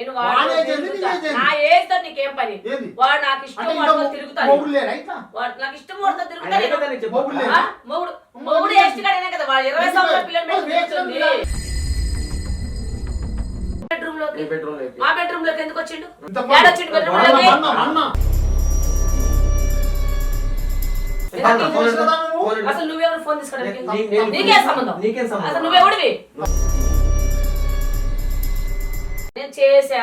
నేను నా ఏజ్ తో నీకేం పని? వాడు నాకు ఇష్టం వాడుతో తిరుగుతాను. వాడు నాకు ఇష్టం వాడుతో తిరుగుతాను. మొగుడు ఏజ్ కాడనే కదా వాడు 20 సంవత్సరాల పిల్లలు పెట్టుకుంటుంది. బెడ్రూమ్ లోకి మా బెడ్రూమ్ లోకి ఎందుకు వచ్చిండు? ఏడొచ్చిండు బెడ్రూమ్ లోకి? అసలు నువ్వెవరు ఫోన్ తీసుకోవడానికి? నీకేం సంబంధం? అసలు నువ్వెవడివి? నేను చేసా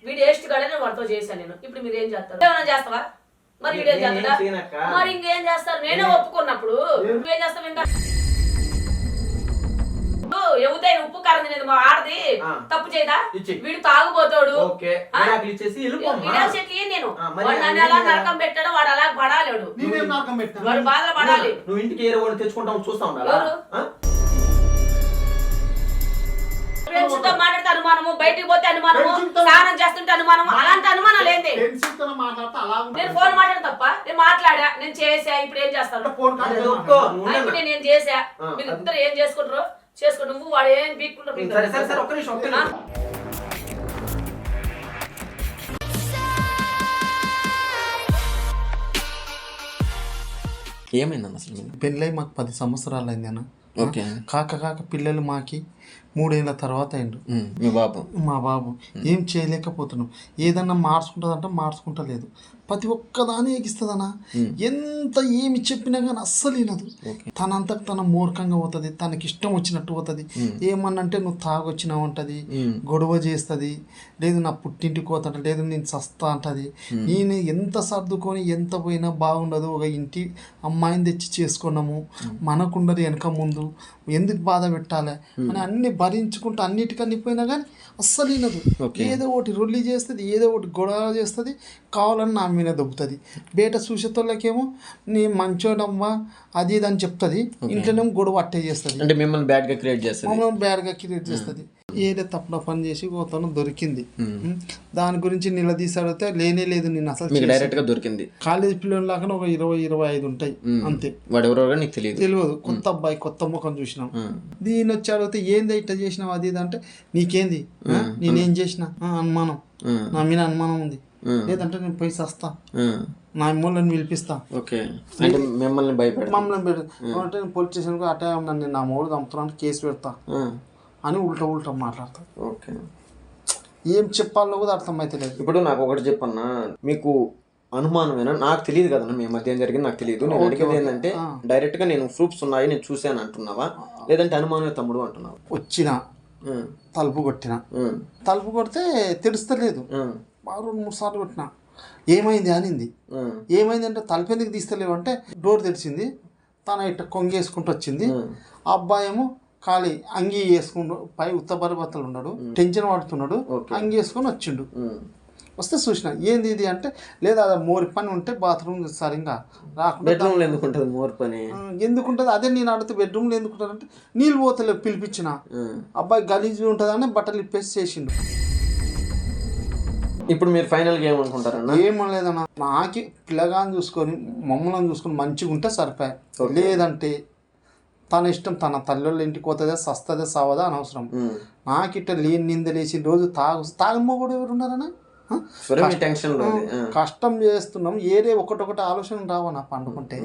వీడియో వేస్ట్ కాడనే వాడితో చేశాను నేను. ఇప్పుడు మీరు ఏం చేస్తారు? ఏమైనా చేస్తావా? మరి వీడియో చేస్తాడా? మరి ఇంకేం చేస్తారు? నేనే ఒప్పుకున్నప్పుడు నువ్వేం చేస్తావు? ఇంకా ఎవతాయి ఉప్పు కారం తినేది మా ఆడది తప్పు చేయదా? వీడు తాగుపోతాడు. నేను వాడు నన్ను ఎలా నరకం పెట్టాడో వాడు అలా పడాలేడు. వాడు బాధలు పడాలి. నువ్వు ఇంటికి ఏ రోజు తెచ్చుకుంటావు చూస్తా ఉండాలి. మాట్లాడితే అనుమానము, బయటికి పోతే అనుమానము, స్నానం చేస్తుంటే అనుమానము, అలాంటి అనుమానాలు ఏంటి? నేను ఫోన్ మాట్లాడ తప్ప నేను మాట్లాడా, నేను చేసా. ఇప్పుడు ఏం చేస్తాను? ఇప్పుడు నేను ఏం చేసా? మీరు ఇద్దరు ఏం చేసుకుంటారు చేసుకో. నువ్వు వాడు ఏం బీక్కుంటారు? ఏమైందన్న అసలు? పెళ్ళై మాకు 10 సంవత్సరాలు అయింది అన్న. ఓకే. కాక పిల్లలు మాకి 3 ఏళ్ళ తర్వాత అయిండు. మా బాబు ఏం చేయలేకపోతున్నాం. ఏదన్నా మార్చుకుంటుందంటే మార్చుకుంటలేదు. ప్రతి ఒక్కదాని ఎగిస్తుందన్నా. ఎంత ఏమి చెప్పినా కానీ అస్సలు వినదు. తనంతకు తన మూర్ఖంగా పోతుంది, తనకి ఇష్టం వచ్చినట్టు పోతుంది. ఏమన్నంటే నువ్వు తాగొచ్చినావు అంటది, గొడవ చేస్తుంది, లేదు నా పుట్టింటికి పోతాంట, లేదు నేను చస్తా అంటది. నేను ఎంత సర్దుకొని ఎంత పోయినా బాగుండదు. ఒక ఇంటి అమ్మాయిని తెచ్చి చేసుకున్నాము, మనకుండదు వెనక ముందు, ఎందుకు బాధ పెట్టాలి అని అన్ని భరించుకుంటూ అన్నిటికన్నీ పోయినా కానీ అస్సలు వినదు. ఏదో ఒకటి రొల్లి చేస్తుంది, ఏదో ఒకటి గొడవ చేస్తుంది, కావాలని నా మీద దొబ్బుతుంది. బయట చూసేతోళ్ళకేమో నీ మంచోడమ్మా అది ఇది అని చెప్తుంది, ఇంట్లోనేమో గొడవ అట్టే చేస్తుంది. అంటే మిమ్మల్ని బ్యాడ్గా క్రియేట్ చేస్తుంది. ఏదో తప్పున పని చేసి పోతాను దొరికింది. దాని గురించి నిలదీసి అడిగితే లేనే లేదు. నేను అసలు డైరెక్ట్ గా దొరికింది. కాలేజ్ పిల్లలు లాగా ఒక 20-25 ఉంటాయి అంతే. వాడెవరో నీకు తెలియదు. కొత్త అబ్బాయి, కొత్త ముఖం చూసినాం. దీని వచ్చి అడిగితే ఏంది ఇట్లా చేసినావు అది ఇది అంటే, నీకేంది నేనేం చేసిన అనుమానం, నా మీద అనుమానం ఉంది, లేదంటే నేను పోయి వస్తా, నా అమ్మోళ్ళని పిలిపిస్తా. మమ్మల్ని భయపెడతా, అంటే నేను పోలీస్ స్టేషన్కి అటే ఉన్నాను, నా మూడు చంపుతున్నాను కేసు పెడతా అని ఉల్టా మాట్లాడతా. ఓకే. ఏం చెప్పాలో కూడా అర్థమైతే లేదు. ఇప్పుడు నాకు ఒకటి చెప్పన్నా, మీకు అనుమానమేనా? నాకు తెలియదు కదన్నా, మీ మధ్య ఏం జరిగింది నాకు తెలియదు. నేను అడిగేది ఏంటంటే డైరెక్ట్ గా నేను ప్రూఫ్స్ ఉన్నాయి నేను చూసాను అంటున్నావా, లేదంటే అనుమానమే తమ్ముడు అంటున్నావా? వచ్చిన తలుపు కొడితే తెలుస్తలేదు. 2-3 సార్లు కొట్టినా. ఏమైంది అనింది. ఏమైంది అంటే తలుపు ఎందుకు తీస్తలేవు అంటే డోర్ తెరిచింది. తన ఇట్ట కొంగేసుకుంటూ వచ్చింది. ఆ అబ్బాయి ఏమో ఖాళీ అంగీ వేసుకుంటూ పై ఉత్తపరి బత్తలు ఉన్నాడు, టెన్షన్ పడుతున్నాడు, అంగీ వేసుకొని వచ్చిండు. వస్తే చూసిన ఏంది ఇది అంటే, లేదా అది మోరి పని ఉంటే బాత్రూమ్ సరిగా రాకుండా. బెడ్రూమ్లో ఎందుకుంటుంది మోరి పని? ఎందుకుంటుంది అదే నేను అడిగితే బెడ్రూమ్లో ఎందుకుంటుంది అంటే నీళ్ళు పోతలేవు పిలిపించిన. అబ్బాయి గలీజు ఉంటుందని బట్టలు ఇప్పేసి చేసిండు. ఇప్పుడు మీరు ఫైనల్గా ఏమనుకుంటారన్నా? ఏమనలేదన్నా, నాకి పిల్లగాని చూసుకొని మమ్మల్ని చూసుకొని మంచిగా ఉంటే సరిపోయా. లేదంటే తన ఇష్టం, తన తల్లిళ్ళ ఇంటికి పోతుందా సస్తదా సావదా అనవసరం. నాకిట్ట లేని నిందలేసి రోజు తాగమ్మ కూడా ఎవరు ఉన్నారన్నా? కష్టం చేస్తున్నాం, ఏరే ఒకటి ఆలోచన రావన్నా పండుకుంటే.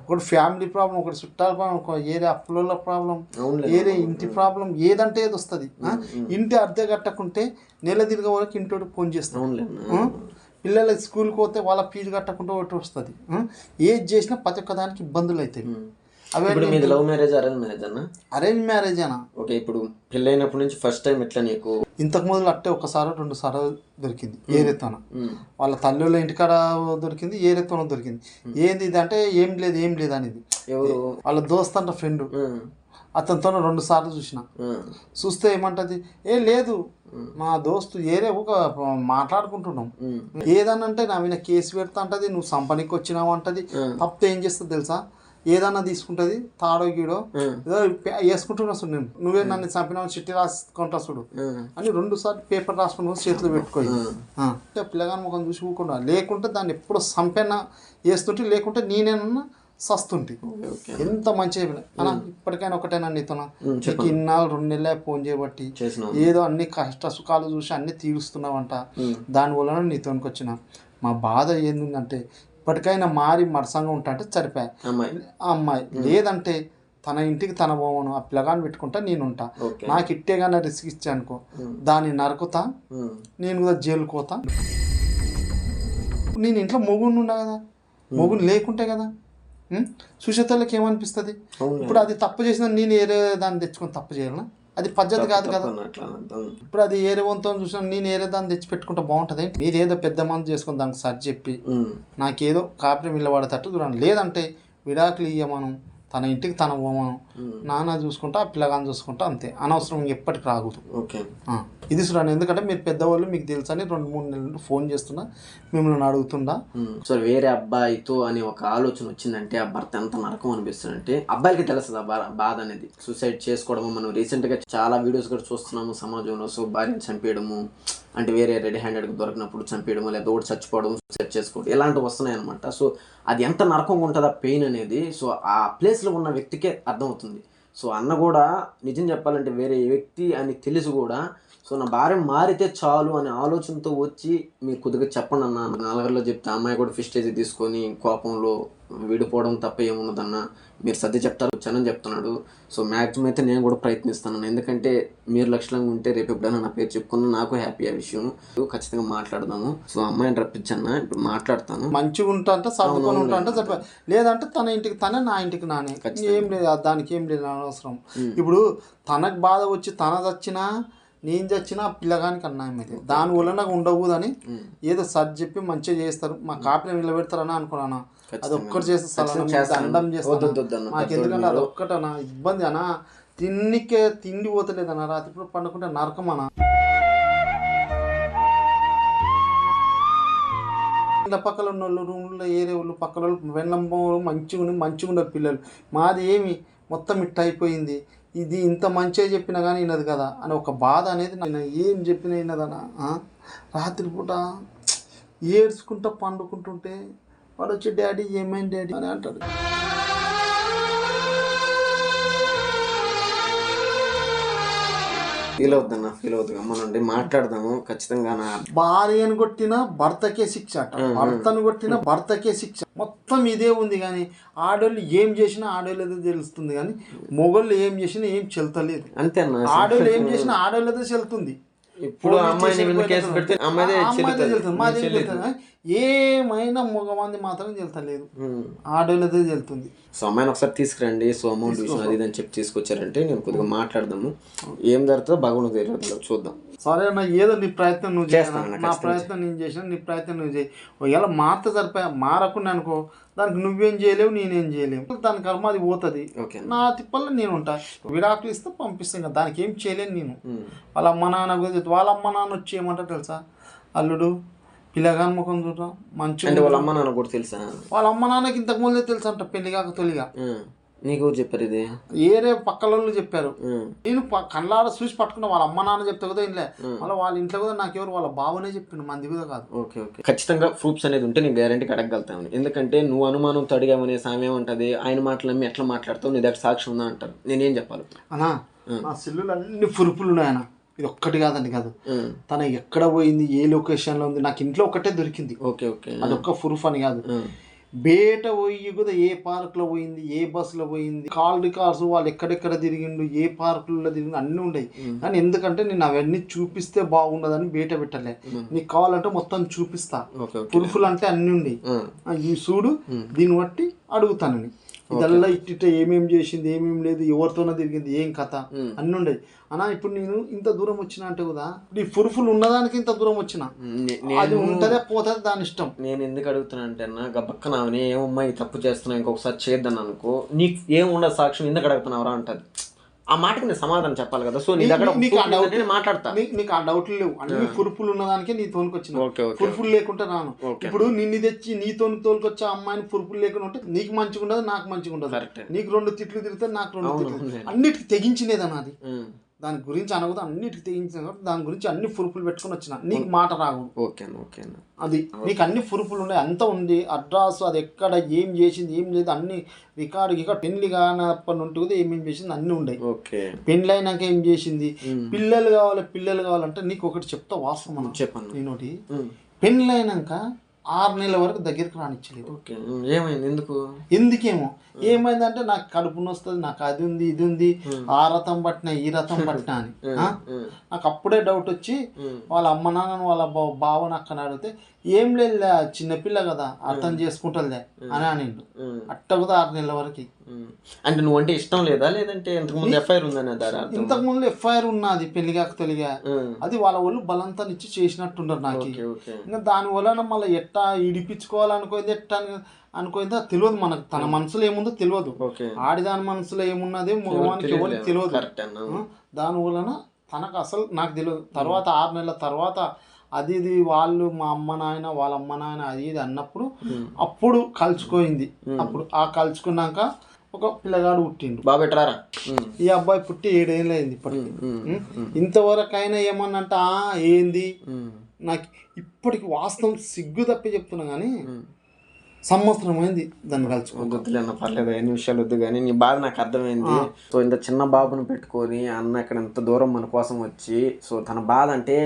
ఒకటి ఫ్యామిలీ ప్రాబ్లం, ఒకటి చుట్టాల ప్రాబ్లం, ఒక ఏరే అప్పుల ప్రాబ్లం, ఏరే ఇంటి ప్రాబ్లం, ఏదంటే ఏది వస్తుంది. ఇంటి అద్దె కట్టకుంటే నెల తిరిగే వరకు ఇంటి ఫోన్ చేస్తాం. పిల్లలకి స్కూల్కి పోతే వాళ్ళ ఫీజు కట్టకుండా ఒకటి వస్తుంది. ఏది చేసినా ప్రతి ఒక్క దానికి ఇబ్బందులు అవుతాయి. లవ్ మ్యారేజ్ అరేంజ్ మ్యారేజ్ అన్న? అరేంజ్ మ్యారేజ్ అన్న. ఓకే. ఇప్పుడు పెళ్ళైనప్పటి నుంచి ఫస్ట్ టైం ఎట్లా నీకు? ఇంతకు ముందు అట్టే 1-2 సార్లు దొరికింది ఏరెత్తన. వాళ్ళ తల్లిళ్ళ ఇంటికాడ దొరికింది, ఏరెత్తన దొరికింది. ఏంది ఇది అంటే ఏం లేదు అనేది. ఎవరు? వాళ్ళ దోస్త్ అంట ఫ్రెండ్. అతనితో 2 సార్లు చూస్తే ఏమంటది, లేదు మా దోస్తు ఏరే ఒక మాట్లాడుకుంటున్నాం, ఏదనంటే నా మీద కేసు పెడతా అంటది, నువ్వు సంపనికి వచ్చినావు అంటది. తప్పితే ఏం చేస్తుంది తెలుసా, ఏదన్నా తీసుకుంటది, తాడో గీడో ఏదో వేసుకుంటున్నా చూడు, నేను నువ్వే నన్ను చంపినావు చిట్టి రాసుకుంటా చూడు అని 2 సార్లు పేపర్ రాసుకుని చేతిలో పెట్టుకోయి. అంటే పిల్లగాని ముఖం చూసి ఊకుండా, లేకుంటే దాన్ని ఎప్పుడో సంపెన్న వేస్తుంటే, లేకుంటే నేనేనన్నా సస్తుంటి. ఎంత మంచిగా చెప్పిన అన్న ఇప్పటికైనా ఒకటేనా నీతోనా, నీకు ఇన్నాళ్ళు 2 నెలలే ఫోన్ చేయబట్టి ఏదో అన్ని కష్ట సుఖాలు చూసి అన్ని తీరుస్తున్నావంట, దానివల్ల నీతోనికి వచ్చిన. మా బాధ ఏంటంటే ఇప్పటికైనా మారి మరసంగా ఉంటా అంటే సరిపోయా అమ్మాయి, లేదంటే తన ఇంటికి తన పోవను ఆ పిల్లగాని పెట్టుకుంటా నేనుంటా. నాకు ఇట్టేగానే రిస్క్ ఇచ్చా అనుకో దాన్ని నరుకుతా, నేను కూడా జైలుకు పోతా. నేను ఇంట్లో మొగుడు ఉండా కదా, మొగుడు లేకుంటే కదా సుషేతలకు ఏమనిపిస్తుంది? ఇప్పుడు అది తప్పు చేసిన నేను ఏరే దాన్ని తెచ్చుకొని తప్పు చేయాలన్నా? అది పద్ధతి కాదు కదా. ఇప్పుడు అది ఏరే వంతో చూసిన నేను ఏరే దాన్ని తెచ్చి పెట్టుకుంటే బాగుంటుంది. మీరు ఏదో పెద్ద మంది చేసుకుని దానికి సరి చెప్పి నాకేదో కాపురం ఇళ్ళబడేటట్టు చూడండి, లేదంటే విడాకులు ఇయ్యమను, తన ఇంటికి తన పోమను, నాన్న చూసుకుంటా ఆ పిల్లగాని చూసుకుంటా, అంతే. అనవసరం ఎప్పటికి రాకూడదు. ఓకే ఇది చూడండి, ఎందుకంటే మీరు పెద్దవాళ్ళు మీకు తెలుసు అని 2-3 నెలలు ఫోన్ చేస్తున్నా, మిమ్మల్ని అడుగుతుండా. సో వేరే అబ్బాయితో అని ఒక ఆలోచన వచ్చిందంటే ఆ భర్త ఎంత నరకం అనిపిస్తుంది అంటే అబ్బాయిలకి తెలుస్తుంది ఆ బాధ అనేది. సూసైడ్ చేసుకోవడము, మనం రీసెంట్గా చాలా వీడియోస్ కూడా చూస్తున్నాము సమాజంలో. సో భార్యను చంపేయడము, అంటే వేరే రెడీ హ్యాండెడ్గా దొరికినప్పుడు చంపేయడం, లేదా ఒకటి చచ్చిపోవడం, సూసైడ్ చేసుకోవడం, ఇలాంటివి వస్తున్నాయి అనమాట. సో అది ఎంత నరకంగా ఉంటుంది ఆ పెయిన్ అనేది, సో ఆ ప్లేస్లో ఉన్న వ్యక్తికే అర్థమవుతుంది. సో అన్న కూడా నిజం చెప్పాలంటే వేరే వ్యక్తి అని తెలిసి కూడా సో నా భార్య మారితే చాలు అనే ఆలోచనతో వచ్చి మీరు కొద్దిగా చెప్పండి అన్న. 4 చెప్తే అమ్మాయి కూడా ఫిస్టేజ్ తీసుకొని కోపంలో విడిపోవడం తప్ప ఏమున్నదన్న, మీరు సర్ది చెప్తారు వచ్చానని చెప్తున్నాడు. సో మ్యాక్సిమం అయితే నేను కూడా ప్రయత్నిస్తాను, ఎందుకంటే మీరు లక్షలంగా ఉంటే రేపు ఎప్పుడైనా నా పేరు చెప్పుకున్నా నాకు హ్యాపీ ఆ విషయం. ఖచ్చితంగా మాట్లాడదాము. సో అమ్మాయిని రప్పించన్నా, ఇప్పుడు మాట్లాడతాను. మంచిగా ఉంటా అంటే సర్దుకొని ఉంటా అంటే చెప్ప, లేదంటే తన ఇంటికి తనే నా ఇంటికి నానే, ఏం లేదు దానికి ఏం లేదు అనవసరం. ఇప్పుడు తనకు బాధ వచ్చి తన చచ్చినా నేను చచ్చినా ఆ పిల్లగానికి అన్యాయం అయితే దానివల్ల నాకు ఉండకూడదని ఏదో సర్ది చెప్పి మంచిగా చేస్తారు. మా కాపిని నిలబెడతారని అనుకున్నాను. అది ఒక్కటి చేస్తే దండం చేస్తాను మాకు, ఎందుకంటే అది ఒక్కటనా ఇబ్బంది అనా. తిండి పోతలేదన్నా, రాత్రిపూట పండుకుంటే నరకం అనా. ఇంట్లో పక్కన ఉన్న వాళ్ళు రూమ్లో ఏరే వాళ్ళు పక్కన వాళ్ళు వెన్నంబో మంచిగా ఉండరు పిల్లలు. మాది ఏమి మొత్తం ఇట్ట అయిపోయింది, ఇది ఇంత మంచిగా చెప్పినా కానీ వినదు కదా అని ఒక బాధ అనేది నేను ఏం చెప్పినా వినదనా. రాత్రిపూట ఏడ్చుకుంటా పండుకుంటుంటే వాడు వచ్చి డాడీ ఏమైంది డాడీ అని అంటాడు. ఫీల్ అవుతుంది అమ్మనండి, మాట్లాడదాము ఖచ్చితంగా. భార్యను కొట్టిన భర్తకే శిక్ష అట, భర్తను కొట్టిన భర్తకే శిక్ష. మొత్తం ఇదే ఉంది. కానీ ఆడోళ్ళు ఏం చేసినా ఆడోళ్ళదే తెలుస్తుంది, కానీ మొగోళ్ళు ఏం చేసినా ఏం చెల్తలేదు. అంతే అన్న, ఆడోళ్ళు ఏం చేసినా ఆడోళ్ళదే చెల్తుంది. ఇప్పుడు ఏమైనా మగమంది మాత్రం చెల్తలేదు, ఆడోళ్ళదే చెల్తుంది. సో అమ్మాయిని ఒకసారి తీసుకురండి. సో అమౌంట్ విషయం అది అని చెప్పి తీసుకొచ్చారంటే నేను కొద్దిగా మాట్లాడదాము, ఏం జరుగుతుందో భగవంతుడు తెలియదు, చూద్దాం. సరే అన్న, ఏదో నీ ప్రయత్నం నువ్వు చేస్తాను, నా ప్రయత్నం నేను చేసిన, నీ ప్రయత్నం నువ్వు చేయి. ఒకవేళ మారితే సరిపోయా, మారకుండా అనుకో దానికి నువ్వేం చేయలేవు నేనేం చేయలేవు, దాని కర్మ అది పోతుంది. నా తిప్పల్లో నేను ఉంటా, విడాకులు ఇస్తే పంపిస్తాను కదా, దానికి ఏం చేయలేను నేను. వాళ్ళ అమ్మ నాన్న గురించి, వాళ్ళ అమ్మ నాన్న వచ్చి ఏమంటారు తెలుసా, అల్లుడు పిల్లగాని ముఖం చూడరా మంచిగా. వాళ్ళ అమ్మ నాన్న కూడా తెలుసా? వాళ్ళ అమ్మ నాన్నకి ఇంతకు ముందే తెలుసు అంట, పెళ్లి కాక తొలిగా. నీకు చెప్పారు ఇది? ఏరే పక్కలలో చెప్పారు, నేను కళ్ళాడ చూసి పట్టుకున్నా. వాళ్ళ అమ్మ నాన్న చెప్తే కదా ఇంట్లో, మళ్ళీ వాళ్ళ ఇంట్లో కూడా నాకెవరు వాళ్ళ బావనే చెప్పిండు, మంది కూడా కాదు. ఓకే ఓకే, ఖచ్చితంగా ప్రూఫ్స్ అనేది ఉంటే నేను గ్యారంటీకి అడగలుగుతాను. ఎందుకంటే నువ్వు అనుమానంతో అడిగామనే సామ్యం ఉంటుంది, ఆయన మాటలు నమ్మి ఎట్లా మాట్లాడతావు, నీ దగ్గర సాక్షి ఉందా అంటారు. నేనేం చెప్పాలి అన్నా? నా సెల్లులు అన్ని పురుపులు ఉన్నాయన్న, ఇది ఒక్కటి కాదండి కాదు. తన ఎక్కడ పోయింది, ఏ లొకేషన్లో ఉంది, నాకు ఇంట్లో ఒకటే దొరికింది. ఓకే ఓకే, అదొక్క ప్రూఫ్ అని కాదు. బయట పోయి కూడా ఏ పార్క్లో పోయింది, ఏ బస్సులో పోయింది, కాల్ రికార్డ్స్ వాళ్ళు ఎక్కడెక్కడ తిరిగిండు, ఏ పార్కులలో తిరిగిండు అన్నీ ఉన్నాయి. కానీ ఎందుకంటే నేను అవన్నీ చూపిస్తే బాగుండదని బయట పెట్టలే. నీకు కావాలంటే మొత్తం చూపిస్తా, ప్రూఫ్లు అంటే అన్నీ ఉన్నాయి. ఈ చూడు, దీన్ని బట్టి అడుగుతానని. ఇదల్లా ఇట్ట ఏమేమి చేసింది, ఏమేమి లేదు, ఎవరితోనో తిరిగింది, ఏం కథ అన్నీ ఉండేవి అన్నా. ఇప్పుడు నేను ఇంత దూరం వచ్చిన అంటే కదా, ఈ ప్రూఫ్లు ఉన్నదానికి ఇంత దూరం వచ్చిన, అది ఉంటదే పోతుంది, దాని ఇష్టం. నేను ఎందుకు అడుగుతున్నా అంటే అన్న, గబక్కనామని ఏమమ్మా ఈ తప్పు చేస్తున్నావు ఇంకొకసారి చేద్దాను అనుకో, నీకు ఏముండదు సాక్ష్యం, ఎందుకు అడుగుతున్నావురా అంటది. ఆ మాటకి నేను సమాధానం చెప్పాలి కదా. సో నీ దగ్గర మాట్లాడతా, నీకు ఆ డౌట్లు లేవు, అన్ని ప్రూఫ్లు ఉన్నదానికే నీ తోలుకొచ్చిన. ప్రూఫ్లు లేకుంటే రాను. ఇప్పుడు నిన్ను తెచ్చి నీ తోలుకొచ్చే అమ్మాయిని ప్రూఫ్లు లేకుండా ఉంటే నీకు మంచిగా ఉండదు, నాకు మంచిగా ఉండదు. నీకు 2 తిట్లు తిరిగితే నాకు 2 తిట్లు, అన్నిటికి తెగించినేదన్న. అది దాని గురించి అనకూడదు, అన్నిటికి తెగించిన కాబట్టి దాని గురించి అన్ని ఫురుపులు పెట్టుకుని వచ్చిన. నీకు మాట రాగు. ఓకేనా అది నీకు అన్ని ఫురుపులు ఉన్నాయి, అంతా ఉంది, అడ్రస్ అది ఎక్కడ ఏం చేసింది ఏం లేదు అన్ని రికార్డు పెళ్లి కానప్పటి నుండి ఏమేం చేసింది అన్నీ ఉన్నాయి. పెళ్లి అయినాక ఏం చేసింది, పిల్లలు కావాలంటే నీకు ఒకటి చెప్తా వాస్తవం మనం చెప్పాను. నేనోటి పెళ్లి అయినాక 6 నెలల వరకు దగ్గరికి రానిచ్చలేదు. ఏమైంది? ఎందుకేమో ఏమైందంటే నాకు కడుపు నొస్తుంది, నాకు అది ఉంది ఇది ఉంది, ఆ రథం పట్టినా ఈ రథం పట్టినా అని నాకు అప్పుడే డౌట్ వచ్చి వాళ్ళ అమ్మ నాన్నను వాళ్ళ బావ అక్కని అడిగితే ఏం లేదు చిన్నపిల్ల కదా అర్థం చేసుకుంటుందిలే అని అనిండు. అట్ట కూడా 6 నెలల వరకు. అంటే నువ్వు అంటే ఇష్టం లేదా, లేదంటే ఇంతకుముందు ఎఫ్ఐఆర్ ఉందని? ఇంతకుముందు ఎఫ్ఐఆర్ ఉన్నది పెళ్లి కాక తొలిగా, అది వాళ్ళ వాళ్ళు బలంతాన్ని ఇచ్చి చేసినట్టుండరు నాకు. ఇంకా దాని వలన మళ్ళీ ఎట్టా ఇడిపించుకోవాలనుకోయింది ఎట్టా అనుకోయింది అది తెలియదు మనకు. తన మనసులో ఏముందో తెలియదు, ఆడిదాని మనసులో ఏమున్నది మగవానికి ఎవరికి తెలియదు. దాని వలన తనకు అసలు నాకు తెలియదు. తర్వాత 6 నెలల తర్వాత అది ఇది వాళ్ళు మా అమ్మ నాయన వాళ్ళ అమ్మ నాయన అది ఇది అన్నప్పుడు అప్పుడు కలుచుకోయింది. అప్పుడు ఆ కలుచుకున్నాక ఒక పిల్లగాడు పుట్టిండు. బాబెట్రారా ఈ అబ్బాయి పుట్టి 7 ఏళ్ళు అయింది ఇప్పటికి. ఇంతవరకైనా ఏమన్నంట ఏంది నాకు ఇప్పటికి వాస్తవం సిగ్గు తప్పి చెప్తున్నా కానీ సంవత్సరం అయింది దాన్ని కలుసుకోవద్దులేన్న పర్లేదు, ఎన్ని విషయాలు వద్దు కానీ నీ బాధ నాకు అర్థమైంది. సో ఇంత చిన్న బాబుని పెట్టుకొని అన్న ఇక్కడ ఇంత దూరం మన కోసం వచ్చి, సో తన బాధ అంటే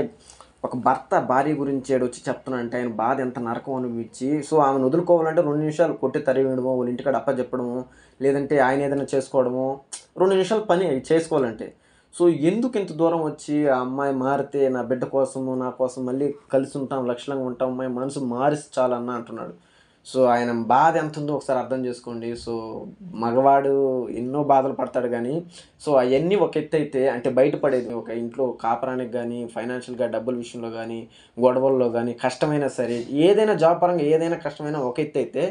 ఒక భర్త భార్య గురించి వచ్చి చెప్తున్నా అంటే ఆయన బాధ ఎంత నరకం అనిపించి, సో ఆమెను వదులుకోవాలంటే 2 నిమిషాలు కొట్టి తరివేయడమో, వాళ్ళ ఇంటికాడ అప్పచెప్పడము, లేదంటే ఆయన ఏదైనా చేసుకోవడము, 2 నిమిషాలు పని చేసుకోవాలంటే. సో ఎందుకు ఇంత దూరం వచ్చి ఆ అమ్మాయి మారితే నా బిడ్డ కోసము నా కోసం మళ్ళీ కలిసి ఉంటాం, లక్షలంగా ఉంటాం, అమ్మాయి మనసు మారిసి చాలన్న అంటున్నాడు. సో ఆయన బాధ ఎంత ఉందో ఒకసారి అర్థం చేసుకోండి. సో మగవాడు ఎన్నో బాధలు పడతాడు కానీ సో అవన్నీ ఒక ఎత్తు అయితే, అంటే బయటపడేది ఒక ఇంట్లో కాపురానికి కానీ ఫైనాన్షియల్గా డబ్బుల విషయంలో కానీ గొడవల్లో కానీ కష్టమైనా సరే ఏదైనా జాబ్ పరంగా ఏదైనా కష్టమైనా ఒక ఎత్తు అయితే,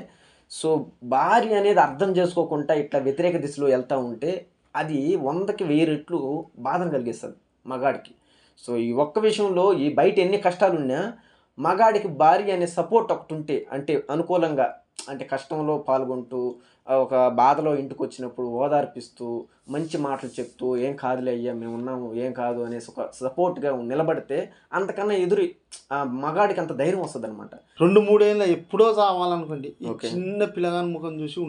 సో భార్య అనేది అర్థం చేసుకోకుండా ఇట్లా వ్యతిరేక దిశలో వెళ్తూ ఉంటే అది 100కి 1000 రెట్లు బాధను కలిగిస్తుంది మగాడికి. సో ఈ ఒక్క విషయంలో ఈ బయట ఎన్ని కష్టాలున్నా మగాడికి భార్య అనే సపోర్ట్ ఒకటి ఉంటే, అంటే అనుకూలంగా, అంటే కష్టంలో పాల్గొంటూ ఒక బాధలో ఇంటికి వచ్చినప్పుడు ఓదార్పిస్తూ మంచి మాటలు చెప్తూ ఏం కాదులే అయ్యా మేము ఉన్నాము ఏం కాదు అనేసి ఒక సపోర్ట్గా నిలబడితే అంతకన్నా ఎదురు మగాడికి అంత ధైర్యం వస్తుంది అనమాట. 2-3 ఏళ్ళ ఎప్పుడో చావాలనుకోండి చిన్న పిల్లగాని ముఖం చూసి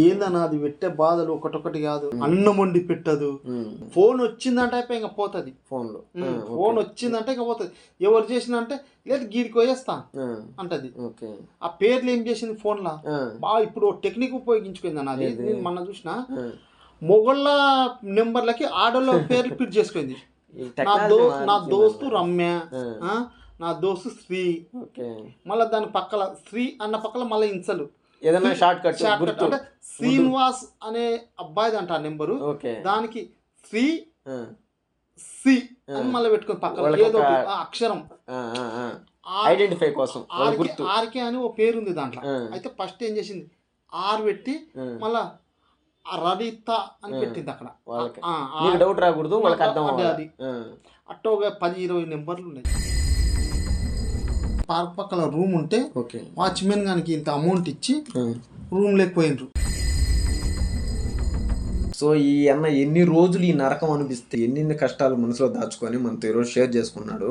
ఏందన్నా అది పెట్టే బాధలు ఒకటొకటి కాదు. అన్నం వండి పెట్టదు, ఫోన్ వచ్చిందంటే అయిపోయి ఇంకా పోతుంది. ఫోన్ వచ్చిందంటే ఇంకా పోతుంది. ఎవరు చేసిందంటే లేదు గీడికి పోయేస్తా అంటది. ఆ పేర్లు ఏం చేసింది ఫోన్లా బాగా ఇప్పుడు టెక్నిక్ ఉపయోగించుకుంది అన్నది. నేను మొన్న చూసిన మొగళ్ళ నెంబర్లకి ఆడోళ్ళ పేర్లు ఫిట్ చేసుకుంది. నా దోస్తు రమ్య, నా దోస్తు శ్రీ, మళ్ళీ దాని పక్కల శ్రీ అన్న పక్కల మళ్ళీ ఇన్సలు ఏదైనా షార్ట్ కట్ అంటే శ్రీనివాస్ అనే అబ్బాయిది అంట ఆ నెంబరు, దానికి శ్రీ సి అని మళ్ళీ పెట్టుకుని పక్కన ఏదో అక్షరం ఐడెంటిఫై కోసం ఆర్కే అని ఓ పేరు ఉంది దాంట్లో. అయితే ఫస్ట్ ఏం చేసింది ఆర్ పెట్టి మళ్ళా రడిత అని పెట్టింది అక్కడ. డౌట్ రాకూడదు వాళ్ళకి అర్థం. అది అట్టోగా 10-20 నెంబర్లు ఉన్నాయి. పార్క్ పక్కన రూమ్ ఉంటే వాచ్మెన్ గానికి ఇంత అమౌంట్ ఇచ్చి రూమ్ లేకపోయినరు. సో ఈ అన్న ఎన్ని రోజులు ఈ నరకం అనిపిస్తే ఎన్ని కష్టాలు మనసులో దాచుకొని మనతో ఈరోజు షేర్ చేసుకున్నాడు.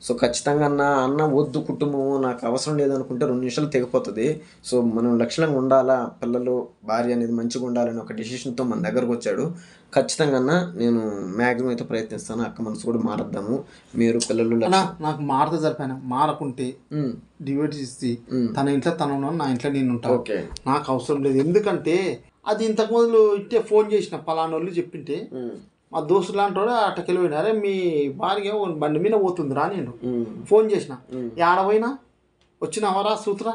సో ఖచ్చితంగా అన్న వద్దు కుటుంబము నాకు అవసరం లేదనుకుంటే 2 నిమిషాలు తెగిపోతుంది. సో మనం లక్ష్యంగా ఉండాలా, పిల్లలు భార్య అనేది మంచిగా ఉండాలని ఒక డెసిషన్తో మన దగ్గరకు వచ్చాడు. ఖచ్చితంగా నేను మ్యాక్సిమం అయితే ప్రయత్నిస్తాను అక్క మనసు కూడా మారద్దాము. మీరు పిల్లలు నాకు మారత జరిపాను, మారకుంటే డివైడ్ చేసి తన ఇంట్లో తను నా ఇంట్లో నేను ఉంటాను. నాకు అవసరం లేదు. ఎందుకంటే అది ఇంతకుముందు ఇట్టే ఫోన్ చేసిన పలానోళ్ళు చెప్పింటే మా దోస్తు లాంటి వాడు అట్టకెళ్ళి పోయినా, అరే మీ భార్య బండి మీద పోతుంది రా, నేను ఫోన్ చేసిన ఆడపోయినా వచ్చినావరా సూత్రా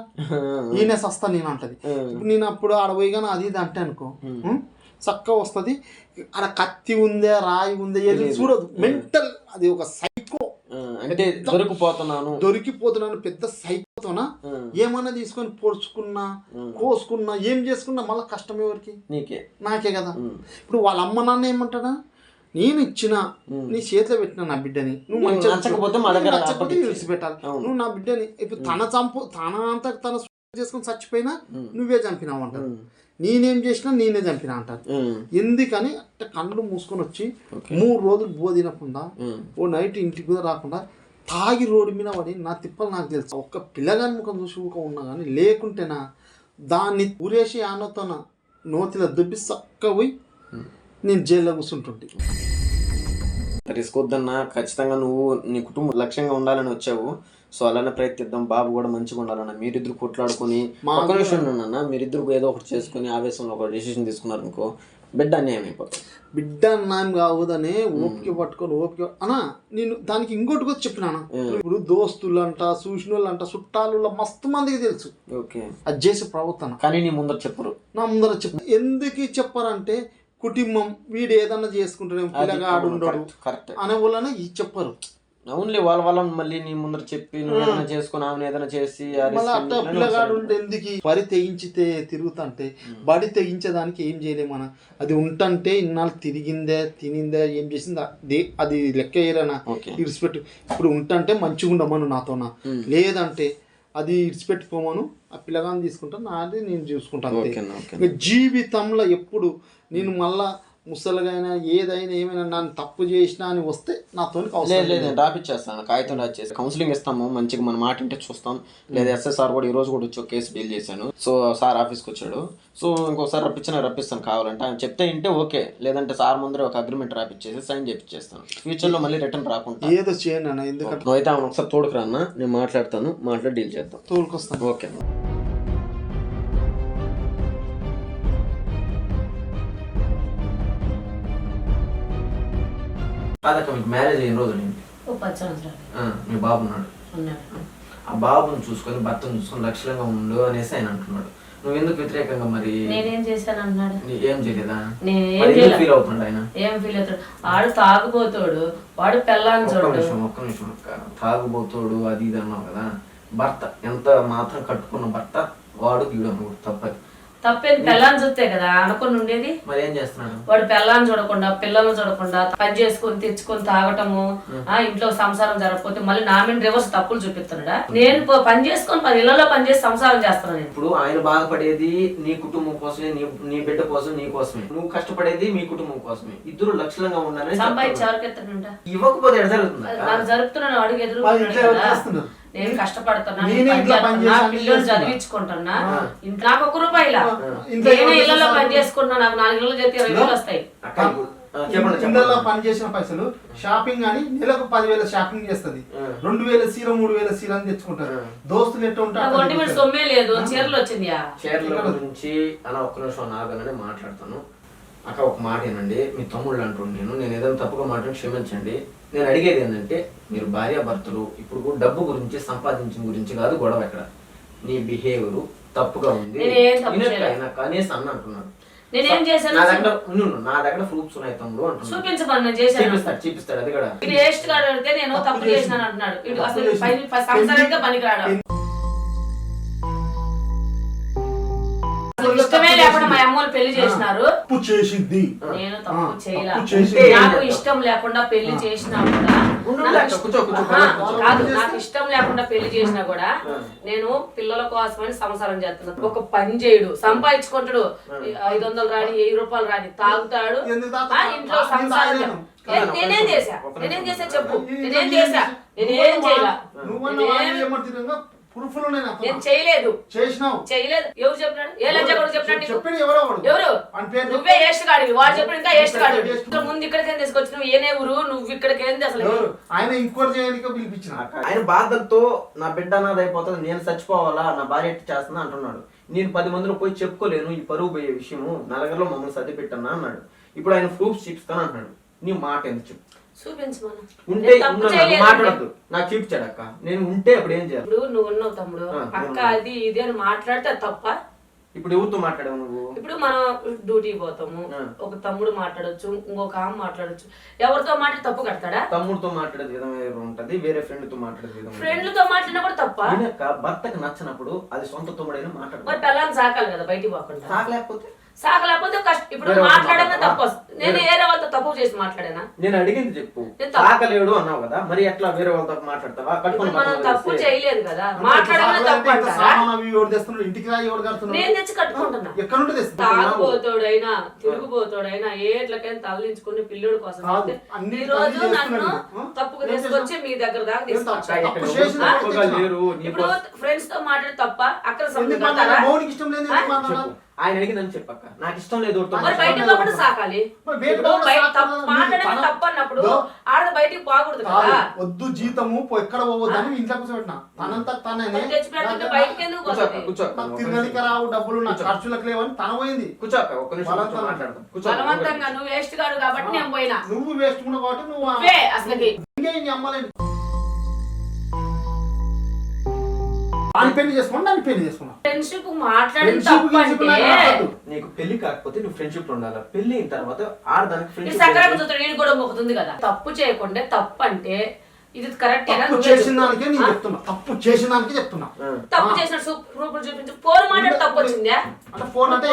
ఈయన సస్తా నేను అంటది. ఇప్పుడు నేను అప్పుడు ఆడపోయిగానే అది ఇది అంటే అనుకో చక్కగా వస్తుంది. ఆడ కత్తి ఉందే రాయి ఉందే ఏది చూడదు. మెంటల్ అది ఒక సైకో, అంటే దొరికిపోతున్నాను పెద్ద సైకోతోనా. ఏమన్నా తీసుకొని పొడుచుకున్నా కోసుకున్నా ఏం చేసుకున్నా మళ్ళీ కష్టం ఎవరికి? నాకే కదా. ఇప్పుడు వాళ్ళ అమ్మ నాన్న ఏమంటాడా, నేను ఇచ్చిన నీ చేతిలో పెట్టిన నా బిడ్డని నువ్వు మంచిగా విడిచిపెట్టాలి. నువ్వు నా బిడ్డని ఇప్పుడు తన అంతా తన చేసుకుని చచ్చిపోయినా నువ్వే చంపినావు అంటారు. నేనేం చేసినా నేనే చంపినా అంటారు. ఎందుకని అంటే కళ్ళు మూసుకొని వచ్చి 3 రోజులు బో తినకుండా ఓ నైట్ ఇంటికి కూడా రాకుండా తాగి రోడ్డు మీద పడి నా తిప్పలు నాకు తెలుసు. ఒక్క పిల్లగాని ముఖం చూసి ఉన్నా కానీ లేకుంటేనా దాన్ని ఊరేసి ఆనతో నోతిలో దుబ్బి చక్కగా పోయి నేను జైల్లో కూర్చుంటుంటే. రిస్క్ వద్దన్నా, ఖచ్చితంగా నువ్వు నీ కుటుంబం లక్ష్యంగా ఉండాలని వచ్చావు. సో అలానే ప్రయత్నిద్దాం. బాబు కూడా మంచిగా ఉండాలన్న. మీరిద్దరు కొట్లాడుకుని ఒక్క విషయం అన్న, మీరిద్దరు ఏదో ఒకటి చేసుకుని ఆవేశంలో ఒక డెసిషన్ తీసుకున్నారు అనుకో, బిడ్డ అన్యాయం అయిపోతుంది. బిడ్డ అన్యాయం కావదనే ఓపిక పట్టుకొని ఓపిక అన్నా. నేను దానికి ఇంకోటి కూడా చెప్పినాను. ఇప్పుడు దోస్తులు అంట, చూసిన వాళ్ళు అంట, చుట్టాలు మస్తు మందికి తెలుసు అది చేసే ప్రభుత్వం. కానీ నీ ముందర చెప్పరు. నా ముందర చెప్పు. ఎందుకు చెప్పారంటే కుటుంబం వీడు ఏదన్నా చేసుకుంటాడు పిల్లగాడు ఉండడు అనే వాళ్ళని చెప్పరు. అవునులే, వాళ్ళ మళ్ళీ నీ ముందర చెప్పి నువ్వు ఏదైనా చేసుకుని ఆమెను ఏదైనా చేసి అట్లా పిల్లగాడు ఉంటే ఎందుకు వరి తెగించితే తిరుగుతుంటే బడి తెగించేదానికి ఏం చేయలేమన్నా. అది ఉంటంటే ఇన్నాళ్ళు తిరిగిందే తినిందే ఏం చేసింది అది లెక్క వేయరనా ఇడిచిపెట్టు. ఇప్పుడు ఉంటంటే మంచిగా ఉండమను నాతోనా, లేదంటే అది ఇడిచిపెట్టుకోమను. ఆ పిల్లగాని తీసుకుంటాను, నాది నేను చూసుకుంటాను. జీవితంలో ఎప్పుడు నేను మళ్ళా ముసలిగైనా ఏదైనా ఏమైనా నన్ను తప్పు చేసినా అని వస్తే నాతో లేదు రాపిచ్చేస్తాను. కాగితం రాసేసి కౌన్సిలింగ్ ఇస్తాము. మంచిగా మన మాట ఇంటే చూస్తాం. లేదా ఎస్ఎస్ఆర్ కూడా ఈ రోజు కూడా వచ్చి కేసు డీల్ చేశాను. సో సార్ ఆఫీస్కి వచ్చాడు. సో ఇంకోసారి రప్పిస్తాను కావాలంటే. ఆయన చెప్తే ఇంటే ఓకే, లేదంటే సార్ ముందరే ఒక అగ్రిమెంట్ రాపిచ్చేసి సైన్ చేపిచ్చేస్తాను. ఫ్యూచర్లో మళ్ళీ రిటర్న్ రాకుండా ఏదో చేయను అన్న. ఎందుకంటే నువ్వైతే ఆమె ఒకసారి తోడుకురా అన్న, నేను మాట్లాడతాను. మాట్లాడి డీల్ చేద్దాం. తోడుకొస్తాను. ఓకే. కాదక్క, మీకు మ్యారేజ్ అయిన రోజు మీ బాబు ఉన్నాడు. ఆ బాబుని చూసుకొని భర్తను చూసుకొని లక్షలంగా ఉండు అనేసి ఆయన అంటున్నాడు. నువ్వు ఎందుకు వ్యతిరేకంగా మరి నేనేం చేశాను అన్నాడు? ఏం చేయలేదా? ఫీల్ అవుతుండ ఆయన? ఏం ఫీల్ అవుతాడు? వాడు తాగుబోతాడు, వాడు పెళ్ళాన్ని చూడు. ఒక్క నిమిషం అక్క, తాగుబోతాడు అది ఇది అన్నావు కదా. భర్త ఎంత మాత్రం కట్టుకున్న భర్త వాడు గీడు అన్నాడు. తప్పేది పెళ్ళాన్ని చూస్తే కదా అనుకుని ఉండేది. మరి ఏం చేస్తున్నాడు వాడు? పెళ్ళాన్ని చూడకుండా పిల్లల్ని చూడకుండా పని చేసుకొని తెచ్చుకొని తాగటము, ఇంట్లో సంసారం జరగకపోతే మళ్ళీ నా మీద రివర్స్ తప్పులు చూపిస్తున్నాడా? నేను పని చేసుకొని ఇళ్లలో పని చేసి సంసారం చేస్తున్నాను. ఇప్పుడు ఆయన బాధపడేది నీ కుటుంబం కోసమే, నీ బిడ్డ కోసం, నీ కోసమే. నువ్వు కష్టపడేది మీ కుటుంబం కోసమే. ఇద్దరు లక్షలంగా ఉండాలని సంపాదించి ఎవరికి ఎత్తాడంట? ఇవ్వకపోతే ఎడ జరుగుతుంది? నాకు జరుపుతున్నాను, అడుగు ఎదురు. నేను కష్టపడుతున్నా, పిల్లలు చదివించుకుంటున్నా. నాకు ₹1 నేనే ఇళ్లలో పని చేసుకుంటున్నా. నాకు 4 నెలలు చేస్తే 20,000 వస్తాయి. ఇళ్లలో పని చేసిన పైసలు షాపింగ్ అని నెలకు 10,000 షాపింగ్ చేస్తుంది. 2,000 చీర 3,000 చీర అని తెచ్చుకుంటారు. దోస్తులు ఎట్లా ఉంటారు? ఒంటి మీద సొమ్మే లేదు, చీరలు వచ్చింది. చీరల గురించి అలా ఒక్క నిమిషం నాగనని మాట్లాడతాను. అక్క ఒక మాట ఏనండి, మీ తమ్ముళ్ళు అంటుండే నేను ఏదైనా తప్పుగా మాట్లాడి క్షమించండి. నేను అడిగేది ఏంటంటే, మీరు భార్యాభర్తలు ఇప్పుడు డబ్బు గురించి సంపాదించిన గురించి కాదు గొడవ. ఎక్కడ నీ బిహేవియర్ తప్పుగా ఉంది కనీసం అన్న అంటున్నాడు. నా దగ్గర ప్రూఫ్స్ ఉన్నాయి తమ్ముడు అంటున్నాడు. చూపిస్తాడు. అది కూడా నేను తప్పు చేసినాను అంటున్నాడు. అసలు పనికిరాడు. ఇష్టమే లేకుండా మా అమ్మోళ్ళు పెళ్లి చేసినారు. నేను తప్పు చేయలా. నాకు ఇష్టం లేకుండా పెళ్లి చేసినా కాదు, నాకు ఇష్టం లేకుండా పెళ్లి చేసినా కూడా నేను పిల్లల కోసమని సంసారం చేస్తున్నాను. ఒక పని చేయడు, సంపాదించుకుంటాడు. 500 రాని 1000 రాని తాగుతాడు, ఇంట్లో సంసారం. నేనేం చేసా చెప్పు? నేనేం చేసా? నేనేం చేయలా. నేను చేయలేదు. ఎవరు చెప్పినాడు? ఏ లంచగొడు చెప్పినాడు? ఎవరు? నువ్వే ఏస్ట్ గాడివి. వాడు చెప్పిన ఇంకా ఏస్ట్ గాడివి. ముందు ఇక్కడికేం తీసుకొచ్చి నువ్వు ఏనే ఊరు, నువ్వు ఇక్కడికి ఏంది అసలు? ఆయన బాధలతో నా బిడ్డ అనాథ అయిపోతుంది, నేను చచ్చిపోవాలా, నా భార్య ఎట్టి చేస్తున్నా అంటున్నాడు. నేను 10 మందిలో పోయి చెప్పుకోలేను ఈ పరువు పోయే విషయము, నలుగురిలో మమ్మల్ని సర్ది పెట్టన్నా అన్నాడు. ఇప్పుడు ఆయన ప్రూఫ్స్ చూపిస్తాను అంటున్నాడు. నీ మాట ఎందుకు చెప్పు? ఉంటే మాట్లాడద్దు, నాకు చూపించాడు అక్క. నేను ఉంటే అప్పుడు ఏం చేయాలి? ఇప్పుడు నువ్వు ఉన్నావు తమ్ముడు, అక్క అది ఇది అని మాట్లాడితే తప్ప. ఇప్పుడు ఎవరితో మాట్లాడావు నువ్వు? ఇప్పుడు మనం డ్యూటీ పోతాము, ఒక తమ్ముడు మాట్లాడొచ్చు, ఇంకొక ఆమె మాట్లాడొచ్చు. ఎవరితో మాట్లాడి తప్పు కడతాడా? తమ్ముడితో మాట్లాడేది విధం వేరే ఉంటది, వేరే ఫ్రెండ్ తో మాట్లాడేది విధం. ఫ్రెండ్లతో మాట్లాడినా కూడా తప్ప. భర్తకు నచ్చినప్పుడు అది సొంత తమ్ముడైనా మాట్లాడు. మరి పిల్లల్ని సాకాలి కదా, బయటికి పోకుండా. సాకలేకపోతే కష్టం. ఇప్పుడు మాట్లాడమే తప్పు. నేను వేరే వాళ్ళతో తప్పు చేసి మాట్లాడానా? నేను అడిగింది చెప్పు. తాకలేడు అన్నావు కదా, మరి ఎట్లా వేరే వాళ్ళతో మాట్లాడతావా? మనం తప్పు చేయలేదు కదా, మాట్లాడమని తప్పు అంటారా? నేను తెచ్చి కట్టుకుంటున్నా. తాగుబోతోడైనా తిరుగుబోతోడైనా ఏట్లకైనా తరలించుకుని పిల్లోడి కోసం ఈ రోజు నన్ను తప్పుకు తీసుకొచ్చి మీ దగ్గర దాకా తీసుకొచ్చాడు. ఇప్పుడు ఫ్రెండ్స్ తో మాట్లాడి తప్ప అక్కడ సంబంధించారా? ఆయన అడిగి నన్ను చెప్పక్క, నాకు ఇష్టం లేదు. మరి బయటకు పోకుండా సాకాలి. మాట్లాడమే తప్పు అన్నప్పుడు ఆడ బయటికి పోకూడదు కదా. వద్దు జీతము ఎక్కడ పోవద్దని ఇంట్లో కూర్చోబెట్టినా. తనంతా తనే తెచ్చిపెట్టుంటే బయటకి ఎందుకు పోతుంది? తిరగలికి రావు, డబ్బులు నా ఖర్చులకు లేవని తన పోయింది. కూర్చోక్క, ఒక్క నిమిషం మాట్లాడతాం. బలవంతంగా నువ్వు వేస్ట్ కాదు కాబట్టి నేను పోయినా. నువ్వు వేస్ట్ ఉన్నావు కాబట్టి నువ్వు అసలు అమ్మలేదు. పెళ్లి చేసుకున్నా, నన్ను పెళ్లి చేసుకున్నా. ఫ్రెండ్షిప్ మాట్లాడి నీకు పెళ్లి కాకపోతే నువ్వు ఫ్రెండ్షిప్ ఉండాలి. పెళ్లి అయిన తర్వాత ఆడదానికి ఫ్రెండ్షిప్ కూడా మొక్కుతుంది కదా. తప్పు చేయకుండా తప్పు అంటే ఇది కరెక్ట్. చేసిన దానికే నేను చెప్తున్నా, తప్పు చేసిన దానికి చెప్తున్నా. తప్పు చేసిన ప్రూఫ్లు చూపించు. ఫోన్ మాట్లాడి తప్పు వచ్చిందా? ఫోన్ అంటే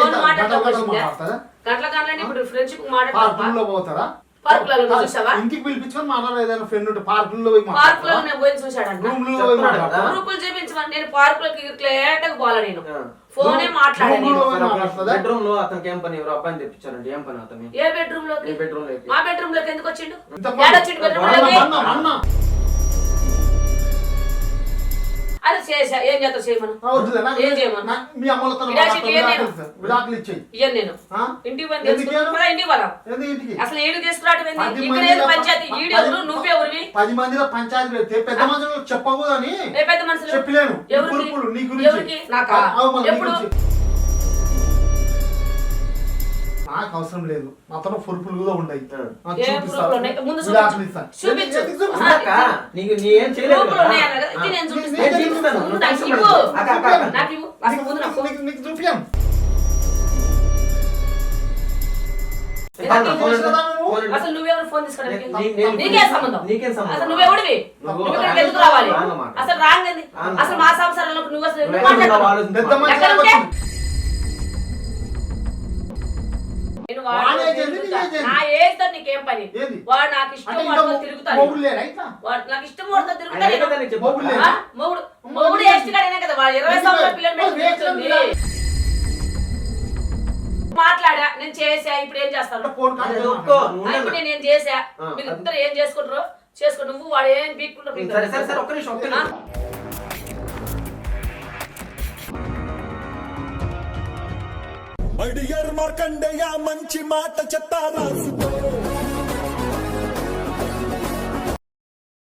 గంటల గంటలని ఇప్పుడు ఫ్రెండ్షిప్ మాట్లాడుతూ పోతారా? పార్కులలో చూసావా? ఇంటికి పిలిపించుకొని మాట్లాడాలి. ఏదైనా ఫ్రెండ్ ఉంటే పార్కుల్లో పార్కులో పోయి చూసాడంట. గ్రూపులు చూపించమని నేను పార్కులకి లేటకు పోవాలా? నేను ఫోనే మాట్లాడాను. బెడ్రూమ్ లో అతనికి ఏం పని? ఎవరు అబ్బాయిని తెప్పించారంటే ఏం పని అతను? ఏ బెడ్రూమ్ లో? మా బెడ్రూమ్ లోకి ఎందుకు వచ్చిండు? అది చేసా. ఏం చేస్తావు? చేయమను. ఏం చేయమను? మీ అమ్మలతో విడాకులు ఇచ్చేయి. ఇయ్యను నేను. ఇంటికి పని ఇంటికి పోరా. అసలు ఈడు తీసుకురావడం ఏంది? ఇక్కడ పంచాయతీ ఈడెవరు? నువ్వెవరివి? 10 మందిలో పంచాయతీ పెడితే పెద్ద మనుషులు చెప్పకూడదని పెద్ద మనుషులు చెప్పలేను. ఎవరికి? నాకా? ఎప్పుడు? నాకు అవసరం లేదు. అతను ఫుర్పులు కూడా ఉన్నాయి. అసలు నువ్వెవరు ఫోన్ తీసుకోవడానికి? నీకే సంబంధం? అసలు నువ్వెవడివి? నువ్వు ఇక్కడికి ఎందుకు రావాలి? అసలు రాంగంది. అసలు మా సంసారంలో నువ్వు అసలు నా ఏజ్ తో నీకేం పని? వాడు నాకు ఇష్టం తిరుగుతాడు. నాకు ఇష్టం తిరుగుతాడు. మొగుడు ఏజ్ కాడనే కదా. వాడు 20 సంవత్సరాల పిల్లలు మాట్లాడా. నేను చేసా. ఇప్పుడు ఏం చేస్తాను? ఇప్పుడు నేను చేసా. మీరు ఇద్దరు ఏం చేసుకుంటారు చేసుకో. నువ్వు వాడు ఏం పీక్కుంటారు? మార్కండేయ మంచి మాట చెప్తారా?